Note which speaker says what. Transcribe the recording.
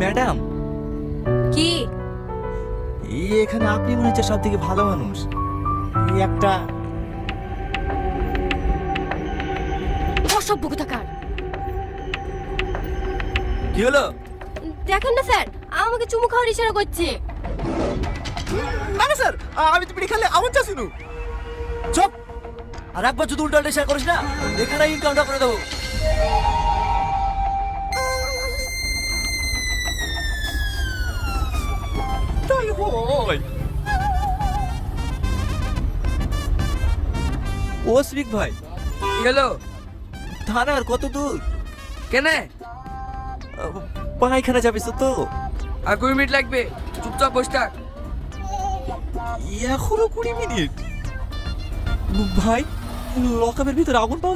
Speaker 1: Madam,
Speaker 2: কি?
Speaker 1: এখানে আপনি মনে হচ্ছে সব থেকে ভালো মানুষ। এই একটা
Speaker 2: অসভ্য কোথাকার।
Speaker 1: কি হলো?
Speaker 2: দেখেন না স্যার, আমাকে চুমু খাওয়ার ইশারা করছে।
Speaker 1: না না স্যার, আমি তো বিড়ি খেলে আমার চাষিনু। চুপ! আর একবার যদি উল্টো শেয়ার করিস না, এখানে ইনকাউন্টার করে দেবো। তাই হয়। ও শ্রীক ভাই,
Speaker 3: গেলো
Speaker 1: থানার কত দূর?
Speaker 3: কেনে?
Speaker 1: পায়খানা যাবিস তো?
Speaker 3: আর 20 মিনিট লাগবে, চুপচাপ বসে থাক।
Speaker 1: এখনো 20 মিনিট? ভাই, লকআপের ভিতরে আগুন পাওয়া